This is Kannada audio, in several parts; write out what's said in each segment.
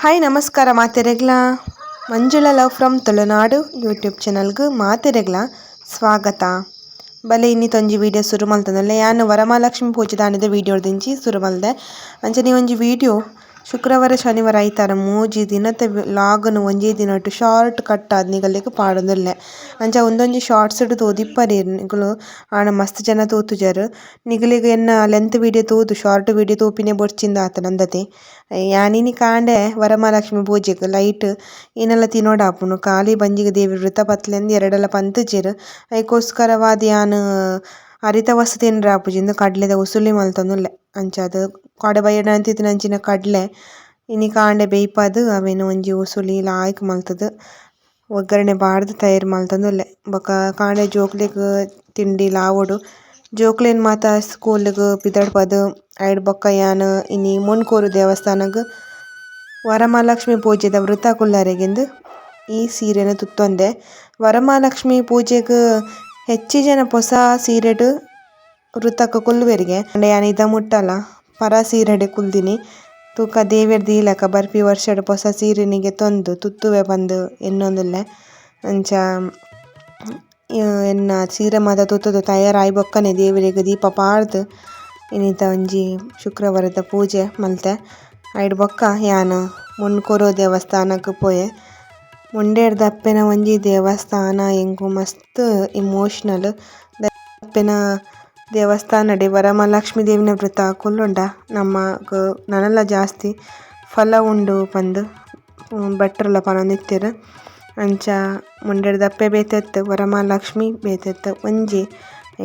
ಹಾಯ್ ನಮಸ್ಕಾರ ಮಾತೆರೆಗ್ಲ Manjula love from Tulunadu YouTube ಚಾನಲ್ಗೆ ಮಾತೆರೆಗ್ಲ ಸ್ವಾಗತ. ಬಲೆ ಇನ್ನಿತೊಂಜಿ ವಿಡಿಯೋ ಸುರು ಮಲ್ತಂದುಲ್ಲೆ ಯಾನು ವರಮಹಾಲಕ್ಷ್ಮಿ ಪೂಜೆ ದಾಂಡಿದ ವಿಡಿಯೋ ದಿಂಚಿ ಸುರು ಮಲ್ದೆ. ಅಂಚನೆ ಒಂಜಿ ವಿಡಿಯೋ ಶುಕ್ರವಾರ ಶನಿವಾರ ಐತಾರ 3 ದಿನದ ಲಾಗ್ನು ಒಂಜೇ ದಿನಟ್ಟು ಶಾರ್ಟ್ ಕಟ್ ಆದ್ ನಿಗಲಿಗೆ ಪಾಡೊಂದುಲ್ಲೆ. ಅಂಚ ಒಂದೊಂಜಿ ಶಾರ್ಟ್ಸ್ ತೋದಿಪ್ಪರೆ ನಿಕುಲು ಆಣ ಮಸ್ತ್ ಜನ ತೂತುಜರ್ ನಿಗಲಿಗೆ ಎನ್ನ ಲೆಂತ್ ವಿಡಿಯೋ ತೂದು ಶಾರ್ಟ್ ವಿಡಿಯೋ ತೂಪಿನೇ ಬೊರ್ಚಿಂದ ಆತ ನಂದತೆ. ಯಾನಿನಿ ಕಾಂಡೆ ವರಮಹಾಲಕ್ಷ್ಮಿ ಪೂಜೆಗ್ ಲೈಟ್ ಏನೆಲ್ಲ ತಿನ್ನೋಡಾಪುನು ಖಾಲಿ ಬಂಜಿಗೆ ದೇವಿ ವೃತ ಪತ್ಲೆಂದು ಎರಡೆಲ್ಲ ಪಂತುಜೆರ್ ಐಕೋಸ್ಕರವಾದ ಯಾನ್ ಹರಿತ ವಸ್ತು ತಿನ್ರ ಆಪುಜಿಂದು ಕಡ್ಲೆದ ಉಸುಲಿ ಮಲ್ತೊಂದುಲ್ಲೆ. ಅಂಚಾದ್ ಕೊಡೆ ಬಯ್ಯಡ ಅಂಚಿನ ಕಡ್ಲೆ ಇನಿ ಕಾಂಡೆ ಬೇಯ್ಪದ್ ಅವೇನು ಒಂಜಿ ಉಸುಲಿ ಲಾಯ್ಕ್ ಮಲ್ತದ್ ಒಗ್ಗರಣೆ ಬಾರ್ದು ತಯಾರು ಮಲ್ತೊಂದುಲ್ಲೆ. ಬೊಕ ಕಾಂಡೆ ಜೋಕ್ಲೆಗ್ ತಿಂಡಿ ಲಾವೊಡು ಜೋಕ್ಲೆನ್ ಮಾತ ಸ್ಕೂಲ್ಗ್ ಪಿದಡ್ಪದ್ ಐಡ್ ಬೊಕ್ಕ ಯಾನ್ ಇನಿ ಮೊನ್ಕೂರು ದೇವಸ್ಥಾನಗ್ ವರಮಹಾಲಕ್ಷ್ಮಿ ಪೂಜೆದ ವೃತ ಕುಲ್ಲಾರೆಗೆಂದು ಈ ಸೀರೆನ ತುತ್ತೊಂದೆ. ವರಮಹಾಲಕ್ಷ್ಮಿ ಪೂಜೆಗ್ ಹೆಚ್ಚಿ ಜನ ಪೊಸ ಸೀರೆಡ್ ವೃತಕ್ಕೆ ಕುಲ್ಲುವೆರಿಗೆ ಯಾನ್ ಇದ ಮುಟ್ಟಲ್ಲ ಪರ ಸೀರೆಡೆ ಕುಲ್ದಿನಿ ತೂಕ ದೇವಿಯರ್ ದೀಲಕ ಬರ್ಪಿ ವರ್ಷಡ್ ಪೊಸ ಸೀರೆನಿಗೆ ತೊಂದು ತುತ್ತುವೆ ಬಂದು ಎನ್ನೊಂದುಲ್ಲೆ. ಅಂಚ ಎನ್ನ ಸೀರೆ ಮಾತ ತುತ್ತುದು ತಯಾರಾಯ್ ಬೊಕ್ಕನೆ ದೇವಿರೆಗ್ ದೀಪ ಪಾಡ್ದ್ ಇನ್ನಿತ ಒಂಜಿ ಶುಕ್ರವಾರದ ಪೂಜೆ ಮಲ್ತೆ. ಐಡ್ ಬೊಕ್ಕ ಯಾನ್ ಮೊನ್ಕೊರೋ ದೇವಸ್ಥಾನಗ್ ಪೋಯೆ. ಮುಂಡೇರ್ದ ಅಪ್ಪೆನ ಒಂಜಿ ದೇವಸ್ಥಾನ ಎಂಕು ಮಸ್ತ್ ಇಮೋಷ್ನಲ್ ಅಪ್ಪೆನ ದೇವಸ್ಥಾನಡೆ ವರಮಹಾಲಕ್ಷ್ಮಿ ದೇವಿನ ವೃತ ಕುಲ್ಲುಂಡ ನಮಕ್ ನನಲ ಜಾಸ್ತಿ ಫಲ ಉಂಡು ಪಂದ್ ಭಟ್ರಲ ಪನೊಂದಿತ್ತೆರ್. ಅಂಚ ಮುಂಡೇರ್ದ ಅಪ್ಪೆ ಬೇತೆತ್ ವರಮಹಾಲಕ್ಷ್ಮಿ ಬೇತೆತ್ ಒಂಜಿ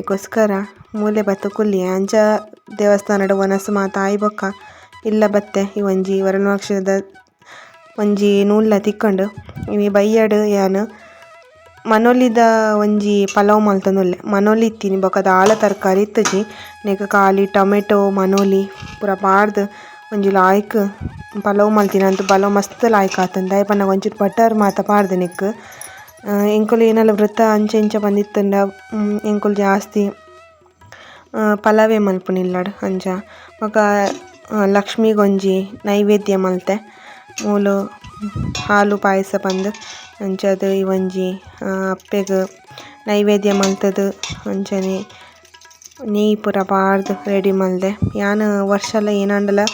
ಐಕೋಸ್ಕರ ಮೂಲೆ ಬತ್ತು ಕುಲ್ಲಿಯೆ. ಅಂಚ ದೇವಸ್ಥಾನಡ್ ವನಸ್ ಮಾತ ಆಯ್ ಬೊಕ್ಕ ಇಲ್ಲ ಬತ್ತೆ ಈ ಒಂಜಿ ವರಮಹಾಲಕ್ಷ್ಮಿದ ಒಂಜಿ ನೂಲ್ಲ ತಿಕ್ಕುಂಡು ಇನಿ ಬಯ್ಯಡ್ ಯಾನ್ ಮನೊಲಿದ ಒಂಜಿ ಪಲಾವ್ ಮಲ್ತೊಂದುಲ್ಲೆ. ಮನೊಲಿ ಇತ್ತಿನಿ ಬೊಕ ದಾಳ ತರಕಾರಿ ಇತ್ತಜಿ ನೆಕ್ ಖಾಲಿ ಟೊಮೆಟೊ ಮನೊಲಿ ಪೂರ ಪಾಡ್ದ್ ಒಂಜಿ ಲಾಯ್ಕ್ ಪಲಾವ್ ಮಲ್ತಿನಿ. ಅಂತು ಪಲಾವ್ ಮಸ್ತ್ ಲಾಯ್ಕ್ ಆತುಂಡು ದಾಯೆ ಪಂಡ ಒಂಚೂರು ಬಟರ್ ಮಾತ ಪಾಡ್ದೆ ನೆಕ್. ಎಂಕುಲು ಏನಲ್ಲ ವೃತ ಅಂಚ ಇಂಚ ಬಂದಿತ್ತಂಡ ಎಂಕುಲು ಜಾಸ್ತಿ ಪಲಾವೇ ಮಲ್ಪುನಿಲ್ಲಡ್ ಅಂಚ. ಬೊಕ ಲಕ್ಷ್ಮಿಗೊಂಜಿ ನೈವೇದ್ಯ ಮಲ್ತೆ ಮೂಲು ಹಾಲು ಪಾಯಸ ಪಂದ್ ಅಂಚಾದ್ ಈ ಒಂಜಿ ಅಪ್ಪೆಗ್ ನೈವೇದ್ಯ ಮಲ್ತದ್ ಅಂಚನೆ ನೆಯ್ಯಿ ಪೂರ ಪಾಡ್ದ್ ರೆಡಿ ಮಲ್ದೆ. ಯಾನ್ ವರ್ಷಲ ಏನಾಂಡಲ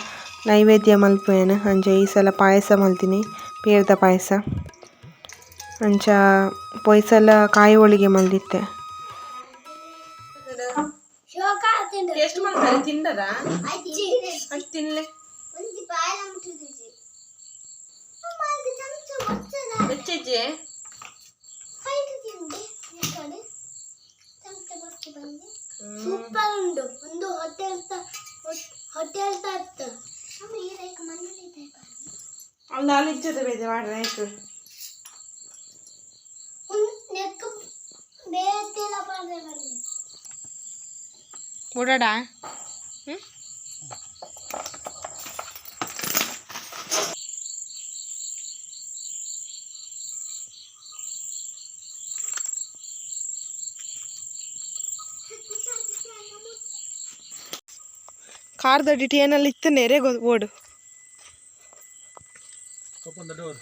ನೈವೇದ್ಯ ಮಲ್ಪುವೆನ್ ಅಂಚ ಈ ಸಲ ಪಾಯಸ ಮಲ್ತಿನಿ ಪೇರ್ದ ಪಾಯಸ. ಅಂಚ ಪೊಯ್ಸಲ ಕಾಯಿ ಹೋಳಿಗೆ ಮಲ್ದಿತ್ತೆ. ಸೂಪರ್ ಉಂಡು ಒಂದು ಹೋಟೆಲ್ ತ ಒಂದು ಅಲಿಜ್ಜದ ಬೇದೆ ಮಾಡ್ರೆ ಆಯ್ತು ನೆಕ್ ಬೇತೆಲ ಪಾಡ್ರೆ ಬಲ್ಲಿ ಬುಡಡಾ ಕಾರ್ದ ಡಿಟಿ ಏನಲ್ಲಿ ಇತ್ತು ನೆರೆ ಓಡು open the door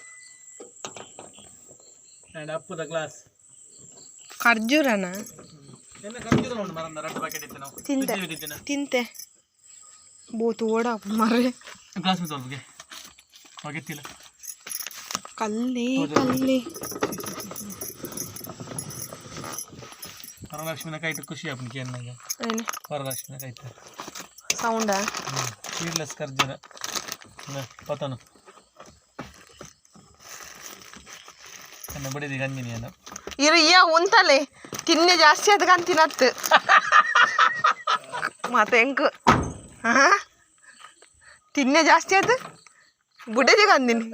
and up the glass ಖರ್ಜೂರನ ಎಲ್ಲ ಖರ್ಜೂರ ಉಂಟು ಮರಂದ ರೆಡ್ ಪ್ಯಾಕೆಟ್ ಇತ್ತು ನಾವು ತಿಂತೆ ಬೋತು ಓಡ ಮಾರೆ ಗ್ಲಾಸ್ ಮಿಸ್ ಹೋಗ್ಗೆ ಹೋಗಿತ್ತಿಲ್ಲ ಕಲ್ಲಿ ವರಲಕ್ಷ್ಮಿನ ಕೈಟ್ ಖುಷಿ ಆಪನಿಗೆ ಎನ್ನಾಗ ವರಲಕ್ಷ್ಮಿನ ಕೈಟ್ ಸೌಂಡ ಸೀಡ್ಲೆಸ್ ಖರ್ಜೂರ ಪತನು ಎನ್ನ ಬಡಿದಿ ಗಂಜಿನಿ ಏನು ಇರು ಉಂತಲೆ ತಿನ್ನೆ ಜಾಸ್ತಿ ಅದ ತಿನ್ನತ್ತು ಮತ್ತೆ ಹೆಂಗ್ ತಿನ್ನೆ ಜಾಸ್ತಿ ಅದ ಬುಡದಿ ಗಂದಿನಿ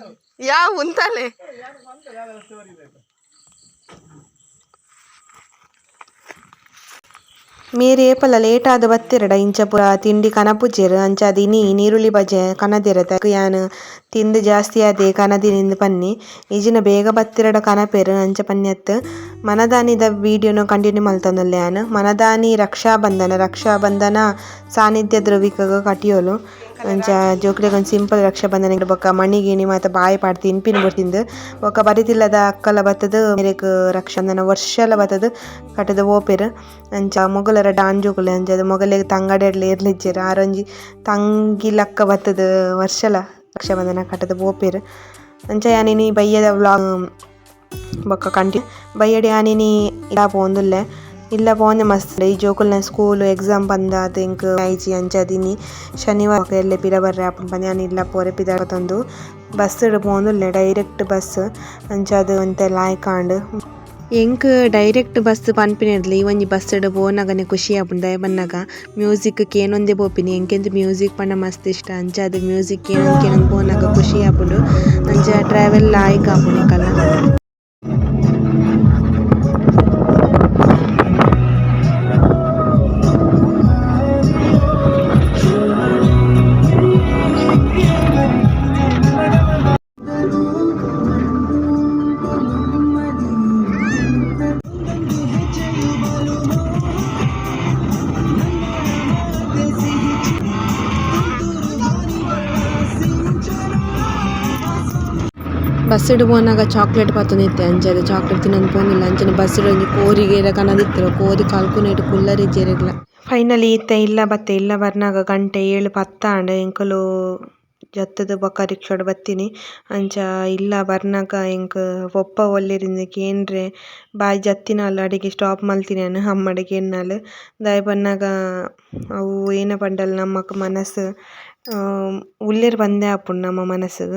ಉಂತಲೆ ಮೇರೆ ಏಪಲ ಲೇಟ್ ಆದ ಬತ್ತಿರಡ ಇಂಚ ಪೂರ ತಿಂಡಿ ಕನಪುಜೆರ್ ಅಂಚಾದ್ ಇನಿ ನೀರುಳ್ಳಿ ಬಜೆ ಕನದಿರತ್ತೆ ಯಾನ್ ತಿಂದು ಜಾಸ್ತಿ ಆದೆ ಕನದಿನಿಂದ ಪನ್ನಿ ಈಜಿನ ಬೇಗ ಬತ್ತಿರಡ ಕನಪೆರ್ ಅಂಚ ಪನ್ಯತ್ ಮನದಾನಿದ ವಿಡಿಯೋನ ಕಂಟಿನ್ಯೂ ಮಲ್ತೊಂದುಲ್ಲೆ ಯಾನ್. ಮನದಾನಿ ರಕ್ಷಾಬಂಧನ ಸಾನ್ನಿಧ್ಯ ದ್ರವಿಕಗ ಕಟಿಯೋಲು ಅಂಚ ಜೋಕ್ಲೆಗ್ ಒಂದು ಸಿಂಪಲ್ ರಕ್ಷಾಬಂಧನ ಬೊಕ್ಕ ಮಣಿ ಗಿಣಿ ಮಾತ ಬಾಯಿ ಪಾಡ್ದು ತಿನ್ಪಿನ ಬಿಡ್ತಿಂದು ಬೊಕ್ಕ ಬರಿತಿಲ್ಲದ ಅಕ್ಕಲ ಬತ್ತದ ಮೇರೆಗ್ ರಕ್ಷಾಬಂಧನ ವರ್ಷಲ ಬತ್ತದ ಕಟ್ಟದ ಓಪೆರ್ ಅಂಚ ಮೊಗಲರ ಡಾಂಜೋಕುಲೆ ಅಂಚ ಮೊಗಲೆಗ್ ತಂಗಡೆಡ್ಲ ಇರ್ಲಿಜ್ಜೆರ್ ಆರೊಂಜಿ ತಂಗಿ ಲಕ್ಕ ಬತ್ತದ ವರ್ಷಲ ರಕ್ಷಾಬಂಧನ ಕಟ್ಟದ ಓಪೆರ್ ಅಂಚ ಯಾನಿನಿ ಬಯ್ಯದ ವ್ಲಾಗ್ ಬೊಕ್ಕ ಕಂಟಿನ್ಯೂ ಬಯ್ಯಡಿ ಯಾನಿನಿ ಇಲ್ಲ ಪೋಂದುಲ್ಲೆ ಇಲ್ಲ ಪೋಂದೆ ಮಸ್ತ್ ಈ ಜೋಕುಲ್ನ ಸ್ಕೂಲ್ ಎಕ್ಸಾಮ್ ಬಂದ ಅದು ಇಂಕ್ ಐಜಿ ಅಂಚದಿನಿ ಶನಿವಾರ ಎಲ್ಲೆ ಪಿರ ಬರ್ರೆ ಅಪ್ಪನ ಪಂದ್ ಯಾನ್ ಇಲ್ಲ ಪೋರೆ ಪಿದಾರ ತಂದು ಬಸ್ ಪೋಂದುಲ್ಲೆ ಡೈರೆಕ್ಟ್ ಬಸ್ ಅಂಚದು ಅಂತೆ ಲಾಯ್ಕಾಂಡ್ ಎಂಕ್ ಡೈರೆಕ್ಟ್ ಬಸ್ ಪನ್ಪಿನಿರ್ಲಿ ಒಂಜಿ ಬಸ್ ಪೋನಾಗನೆ ಖುಷಿ ಆಪುಂಡು ದಾಯೆ ಬನ್ನಗ ಮ್ಯೂಸಿಕ್ ಕೇನೊಂದೆ ಪೋಪಿನಿ ಎಂಕೆಂದು ಮ್ಯೂಸಿಕ್ ಪಂಡ ಮಸ್ತ್ ಇಷ್ಟ ಅಂಚ ಅದು ಮ್ಯೂಸಿಕ್ ಕೇನೊಂದು ಪೋನಾಗ ಖುಷಿ ಆಪುಂಡು ಅಂಚ ಟ್ರಾವೆಲ್ ಲಾಯ್ಕ್ ಆಪುಂಡು ಕಲ ಬಸ್ಸಿಡ್ ಪೋನಾಗ ಚಾಕ್ಲೇಟ್ ಪತ್ತೊಂದಿತ್ತೆ ಅಂಚ ಚಾಕ್ಲೇಟ್ ತಿನ್ನೊಂದು ಪೋನಿಲ್ಲ ಅಂಚನೆ ಬಸ್ಸಿಡ್ ಒಂಜಿ ಕೋರಿಗೆರ ಕನದಿತ್ತರ ಕೋರಿ ಕಲ್ಕುನೇಟ್ ಕುಲ್ಲರಿಜ್ಜೆರೆಗ್ಲ ಫೈನಲಿ ಇತ್ತೆ ಇಲ್ಲ ಬತ್ತೆ ಇಲ್ಲ ಬರ್ನಾಗ ಗಂಟೆ 7:10 ಎಂಕುಲು ಜತ್ತದ ಬೊಕ್ಕ ರಿಕ್ಷಾಡ್ ಬತ್ತಿನಿ ಅಂಚ ಇಲ್ಲ ಬರ್ನಾಗ ಎಂಕ್ ಒಪ್ಪ ಒಲ್ಲೆರಿಂದು ಕೇನ್ರೆ ಬಾಯಿ ಜತ್ತಿನಾಲ್ ಅಡಿಗೆ ಸ್ಟಾಪ್ ಮಲ್ತಿನೇನು ಅಮ್ಮಡೆ ಕೇನ್ನಾಲ್ ದಾಯೆ ಪನ್ನಾಗ ಅವು ಏನ ಪಂಡಲ್ಲ ನಮ್ಮಕ್ ಮನಸ್ಸು ಉಲ್ಲೆರ್ ಬಂದೆ ಆಪುಂಡು ನಮ್ಮ ಮನಸ್ಸಿಗ್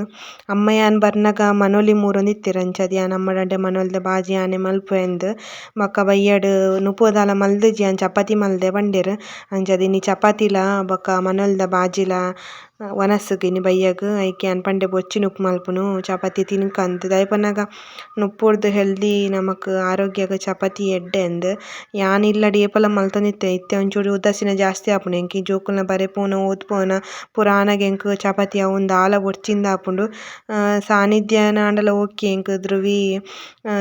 ಅಮ್ಮ ಯಾನ್ ಬರ್ನಾಗ ಮನೊಲಿ ಮೂರೊಂದಿತ್ತೆರ್ ಅಂಚ ಯಾನ್ ಅಮ್ಮಡಂಡೆ ಮನೊಲ್ದ ಬಾಜಿ ಆನೆ ಮಲ್ಪುವೆಂದ್ ಬೊಕ್ಕ ಬಯ್ಯಡ್ ನುಪುದಾಲ ಮಲ್ದೆಜಿ ಯಾನ್ ಚಪಾತಿ ಮಲ್ದೆ ಪಂಡೆರ್ ಅಂಚ ಇನಿ ಚಪಾತಿಲ ಬೊಕ್ಕ ಮನೊಲ್ದ ಬಾಜಿಲ ವನಸ್ಸುಗ್ ಇನಿ ಬಯ್ಯಗ್ ಐಕೆ ಯಾನ್ ಪಂಡೆ ಬೊಚ್ಚಿನ್ ಉಪ್ಪು ಮಲ್ಪುನು ಚಪಾತಿ ತಿನ್ಕಂದ್ ದಾಯೆ ಪನ್ನಾಗ ನುಪ್ಪುರ್ದು ಹೆಲ್ದಿ ನಮಕ್ ಆರೋಗ್ಯಗ್ ಚಪಾತಿ ಎಡ್ಡೆ ಅಂದ್ ಯಾನ್ ಇಲ್ಲಡ್ ಏಪಲ ಮಲ್ತೊಂದಿತ್ತೆ ಇತ್ತೆ ಒಂಚೂರು ಉದಾಸೀನ ಜಾಸ್ತಿ ಆಪುಂಡು ಎಂಕ್ ಈ ಜೋಕುಲ್ನ ಬರೆ ಪೋನ ಓದ್ ಪೋನ ಪುರಾಣಗ್ ಎಂಕ್ ಚಪಾತಿ ಅವುಂದು ಆಲ ಬೊಡ್ಚಿಂದ ಆಪುಂಡು ಸಾನಿಧ್ಯನ ಆಂಡಲ ಓಕೆ ಎಂಕ್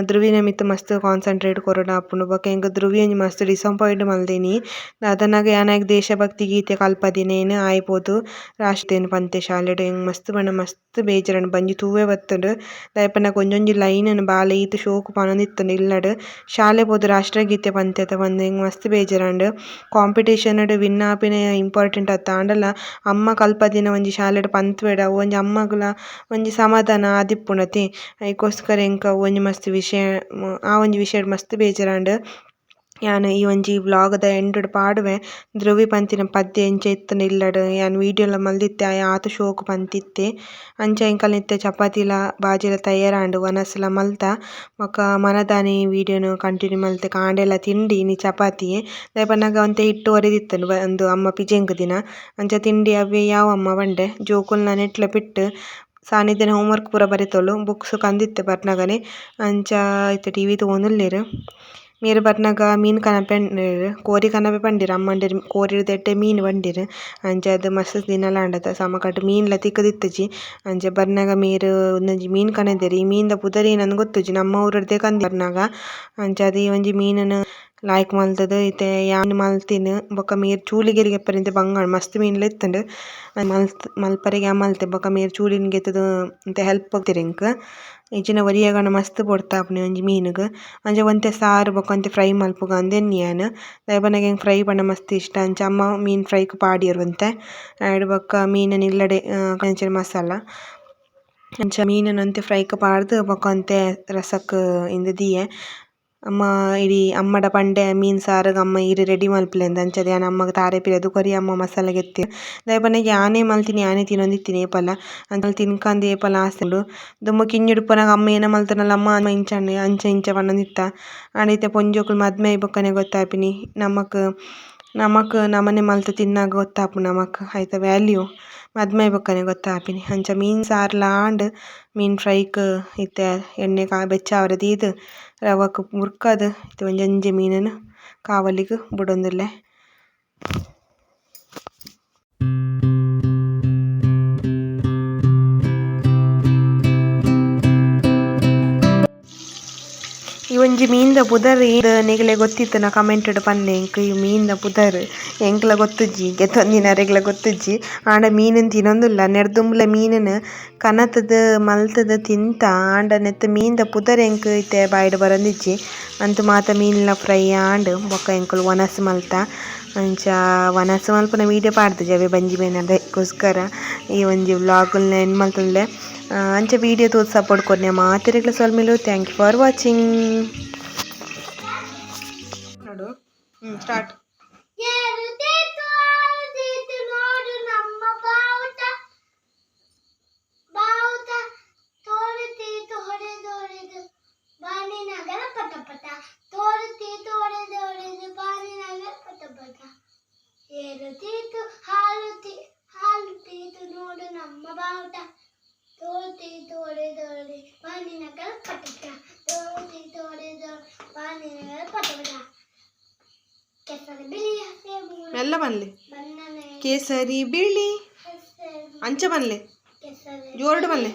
ಧ್ರುವಿನ ಮಿತ್ ಮಸ್ತ್ ಕಾನ್ಸಂಟ್ರೇಟ್ ಕೊರೊಡು ಆಪುಂಡು ಬೊಕ ಎಂಕ್ ಧ್ರುವಿ ಒಂಜಿ ಮಸ್ತ್ ಡಿಸಪಾಯಿಂಟ್ ಮಲ್ದೆನಿ ದಾದನಗ ಯಾನಾಯ್ಗ್ ದೇಶಭಕ್ತಿ ಗೀತೆ ಕಲ್ಪದಿನೇನು ಆಯ್ಪೋದು ರಾಷ್ಟ್ರೇನ್ ಪಂತೆ ಶಾಲೆಡ್ ಎಂಕ್ ಮಸ್ತ್ ಪಂಡ ಮಸ್ತ್ ಬೇಜಾರಂಡ್ ಬಂಜಿ ತೂವೆ ಬತ್ತುಂಡು ದಾಯೆ ಪನ್ನಗ ಒಂಜೊಂಜಿ ಲೈನ್ ಬಾಲೆ ಈತ್ ಶೋಕು ಪನೊಂದಿತ್ತುಂಡು ಇಲ್ಲಡ್ ಶಾಲೆ ಪೋದು ರಾಷ್ಟ್ರಗೀತೆ ಪಂತೆತ ಪಂದ್ ಎಂಕ್ ಮಸ್ತ್ ಬೇಜಾರಂಡ್ ಕಾಂಪಿಟೇಷನ್ ಡ್ ವಿನ್ ಆಪಿನ ಇಂಪಾರ್ಟೆಂಟ್ ಅತ್ತ ಆಂಡಲ ಅಮ್ಮ ಕಲ್ಪದಿನ ಒಂಜಿ ಶಾಲೆಡ್ ಪಂತ್ವೆಡ್ ಅವು ಒಂಜಿ ಅಮ್ಮಗ್ಲ ಒಂಜಿ ಸಮಾಧಾನ ಆದಿಪ್ಪುಂಡತೆ ಐಕೋಸ್ಕರ ಎಂಕ್ ಅವು ಒಂಜಿ ಮಸ್ತ್ ವಿಷಯ ಆ ಒಂಜಿ ವಿಷಯಡ್ ಮಸ್ತ್ ಬೇಜಾರಂಡ್ ಯಾನ್ ಈ ಒಂಜಿ ವ್ಲಾಗ್ದ ಎಂಡ್‌ಡ್ ಪಾಡುವೆ ಧ್ರುವಿ ಪಂತಿನ ಪದ್ಯ ಎಂಚ ಇತ್ತುಂಡು ಇಲ್ಲಡ್ ಯಾನ್ ವೀಡಿಯೋಲ ಮಲ್ದಿತ್ತೆ ಆತು ಶೋಕು ಪಂತಿತ್ತೆ ಅಂಚ ಎಂಕಲ್ನ ಇತ್ತೆ ಚಪಾತಿಲ ಬಾಜಿಲ ತಯಾರಾಂಡ್ ವನಸ್ಲ ಮಲ್ತ ಬೊಕ ಮನದಾನಿ ವೀಡಿಯೋನು ಕಂಟಿನ್ಯೂ ಮಲ್ತೆ ಕಾಂಡೆಲ ತಿಂಡಿ ಇನಿ ಚಪಾತಿ ದಾಯೆ ಪನ್ನಗ ಒಂತೆ ಹಿಟ್ಟು ಒರಿದಿತ್ತುಂಡು ಒಂದು ಅಮ್ಮ ಪಿಜೆಂಕ್ ದಿನ ಅಂಚ ತಿಂಡಿ ಅವ್ವೆ ಯಾವ್ ಅಮ್ಮ ಪಂಡೆ ಜೋಕುಲ್ನ ನೆಟ್ಲ ಪಿಟ್ಟು ಸಾನಿಧ್ಯನ ಹೋಮ್‌ವರ್ಕ್ ಪೂರ ಬರಿತೊಲು ಬುಕ್ಸ್ ಕಂದಿತ್ತೆ ಬರ್ನಗನೆ ಅಂಚ ಇತ್ತೆ ಟಿವಿ ತೂವೊಂದುಲ್ಲೆರ್ ಮೇರು ಬರ್ನಾಗ ಮೀನ್ ಕನಪೆಂಡೆರ್ ಕೋರಿ ಕನಪೆ ಪಂಡೆರ್ ಅಮ್ಮಂಡೆರ್ ಕೋರಿರ್ದ ಎಡ್ಡೆ ಮೀನ್ ಪಂಡೆರ್ ಅಂಚ ಅದು ಮಸ್ತ್ ದಿನಲಾಂಡತ ಸಮಕಟ್ ಮೀನ್ಲ ತಿಕ್ಕುದಿತ್ತಜಿ ಅಂಚ ಬರ್ನಾಗ ಮೇರು ಒಂದೊಂಜಿ ಮೀನ್ ಕನೆದೆರ್ ಈ ಮೀನ್ದ ಪುದರ್ ಏನಂದ್ ಗೊತ್ತುಜಿ ನಮ್ಮ ಊರಡ್ದೆ ಕಂದಿ ಬರ್ನಾಗ ಅಂಚ ಅದು ಈ ಒಂಜಿ ಮೀನನ್ ಲಾಯ್ಕ್ ಮಲ್ತುದು ಇತ್ತೆ ಯಾನ್ ಮಲ್ತಿನ್ ಬೊಕ ಮೇರ್ ಚೂಲಿಗೆರಿಗೆ ಎಪ್ಪರಿಂತೆ ಬಂಗಾಂಡ್ ಮಸ್ತ್ ಮೀನ್ಲ ಇತ್ತುಂಡು ಮಲ್ಪರೆಗೆ ಆ ಮಲ್ತೆ ಬೊಕ ಮೇರ್ ಚೂಲಿನ್ ಗೆತ್ತುದು ಅಂತೆ ಹೆಲ್ಪ್ ಕೊರ್ತೆರ್ ಎಂಕ್ ಇಜ್ಜಿನ ಒರಿಯಗಂಡ ಮಸ್ತ್ ಪೊಡ್ತಾಪುನೆ ಒಂಜಿ ಮೀನುಗ್ ಅಂಚ ಒಂತೆ ಸಾರು ಬೊಕ ಒಂತೆ ಫ್ರೈ ಮಲ್ಪುಗ ಅಂದೆನ್ ಯಾನ್ ದಾಯೆ ಪನ್ನಗ ಎಂಕ್ ಫ್ರೈ ಪಂಡ ಮಸ್ತ್ ಇಷ್ಟ ಅಂಚ ಅಮ್ಮ ಮೀನ್ ಫ್ರೈಗ್ ಪಾಡಿಯರ್ ಒಂತೆ ಆಯ್ಡ್ ಬೊಕ ಮೀನನ್ ಇಲ್ಲಡೆ ಅಂಚನೆ ಮಸಾಲ ಅಂಚ ಮೀನನ್ ಒಂತೆ ಫ್ರೈಗ್ ಪಾಡ್ದ್ ಬೊಕ ಒಂತೆ ರಸಕ್ ಇಂದ್ ದಿಯೆ ಅಮ್ಮ ಇಡಿ ಅಮ್ಮಡ ಪಂಡೆ ಮೀನ್ ಸಾರುಗ್ ಅಮ್ಮ ಇರು ರೆಡಿ ಮಲ್ಪುಲೆಂದ್ ಅಂಚದ ಯಾನ್ ಅಮ್ಮಗ್ ತಾರೆ ಪಿರದು ಕೊರಿ ಅಮ್ಮ ಮಸಾಲ ಗೆತ್ತಿರ್ ದಾಯೆ ಪನ್ನಗ ಯಾನೇ ಮಲ್ತಿನಿ ಯಾನೇ ತಿನೊಂದಿತ್ತಿನಿ ಏಪಲ ಅಂಚ ತಿನ್ಕಂದ್ ಏಪಲ ಆಸೆ ಉಂಡು ದುಂಬು ಕಿಂಜುಡು ಉಪ್ಪುನಗ ಅಮ್ಮ ಏನ ಮಲ್ತುನಲ್ಲ ಅಮ್ಮ ಇಂಚ ಇಂಚ ಪನ್ನೊಂದಿತ್ತ ಆಂಡ ಇತ್ತೆ ಪೊಂಜೋಕುಲು ಮದ್ಮೆ ಆಯ್ ಬೊಕ್ಕನೆ ಗೊತ್ತಾಪಿನಿ ನಮಕ್ ನಮನೆ ಮಲ್ತ್ ತಿನ್ನಾಗ ಗೊತ್ತಾಪುಂಡು ನಮಕ್ ಐತ ವ್ಯಾಲ್ಯೂ ಮದ್ಮೆ ಆಯ್ ಬೊಕ್ಕನೆ ಗೊತ್ತಾಪಿನಿ ಅಂಚ ಮೀನ್ ಸಾರ್ಲ ಆಂಡ್ ಮೀನ್ ಫ್ರೈಗ್ ಇತ್ತೆ ಎಣ್ಣೆ ಬೆಚ್ಚಾವರೆ ದೀದ್ ರವಕ್ ಮುರ್ಕದ್ ಇತ್ತೆ ಒಂಜಿ ಮೀನನ್ ಕಾವಲಿಗ್ ಬುಡೊಂದುಲ್ಲೆ. ಒಂಜಿ ಮೀನ್ದ ಪುದರ್ ಇದು ನಿಗಲೆ ಗೊತ್ತಿತ್ತು ನಾ ಕಮೆಂಟ್ ಪನ್ನೆ ಎಂಕ್ ಈ ಮೀನ್ದ ಪುದರ್ ಎಂಕ್ಲ ಗೊತ್ತುಜ್ಜಿ ಗೆತ್ತೊಂದಿನರೆಗ್ಲ ಗೊತ್ತುಜ್ಜಿ ಆಂಡ ಮೀನನ್ ತಿನ್ನೊಂದುಲ್ಲ ನೆರ್ದುಂಬುಲ ಮೀನನ್ ಕನತದ ಮಲ್ತದ ತಿಂತ ಆಂಡ ನೆತ್ತ ಮೀನ್ದ ಪುದರ್ ಎಂಕ್ ಇತ್ತೆ ಬಾಯ್ಡ್ ಬರೊಂದಿಜ್ಜಿ ಅಂತು ಮಾತ ಮೀನ್ಲ ಫ್ರೈ ಆಂಡ್ ಬೊಕ್ಕ ಎಂಕುಲು ವನಸ್ ಮಲ್ತ ಅಂಚ ವನಸ್ ಮಲ್ಪನ ವೀಡಿಯೋ ಪಾಡ್ದೆ ಜವೆ ಬಂಜಿ ಬೇನೆ ಅದಕ್ಕೋಸ್ಕರ ಈ ಒಂಜಿ ವ್ಲಾಗ್ನ ಎಂಡ್ ಮಲ್ತುಲ್ಲೆ ಅಂಚ ವೀಡಿಯೋ ತೋದು ಸಪೋರ್ಟ್ ಕೊರ್ನೆ ಮಾತಿರೆಗ್ಲ ಸೊಲ್ಮೆಲು ಥ್ಯಾಂಕ್ ಯು ಫಾರ್ ವಾಚಿಂಗ್ ನೋಡು ಸ್ಟಾರ್ಟ್ ಏರುತ್ತೀತು ಆರುತ್ತೀತು ನೋಡು ನಮ್ಮ ಬಾವುಟ ಬಾವುಟ ತೋರುತ್ತೀತು ಹೊಡೆದು ಬಾನಿನಗರ ಪಟ ತೋರುತ್ತೀತು ಹೊಡೆದು ಬಾನಿನಗರ ಪಟ ಏರುತ್ತೀತು ಹಾಲುತ್ತೀತು ನೋಡು ನಮ್ಮ ಬಾವುಟ ತೋರುತ್ತೀತು ಹೊಡೆದು ಬಾನಿನಗರ ಪಟ ತೋರುತ್ತೀತು ಹೊಡೆದು ಬಾನಿನಗರ ಪಟ ಕೆಸರು ಬಿಳಿ ಹಸಿರು ಎಲ್ಲ ಬನ್ಲೆ ಬಣ್ಣನೆ ಕೇಸರಿ ಬಿಳಿ ಹಸಿರು ಅಂಚ ಬನ್ಲೆ ಕೆಸರು ಜೋರ್ಡ್ ಬನ್ಲೆ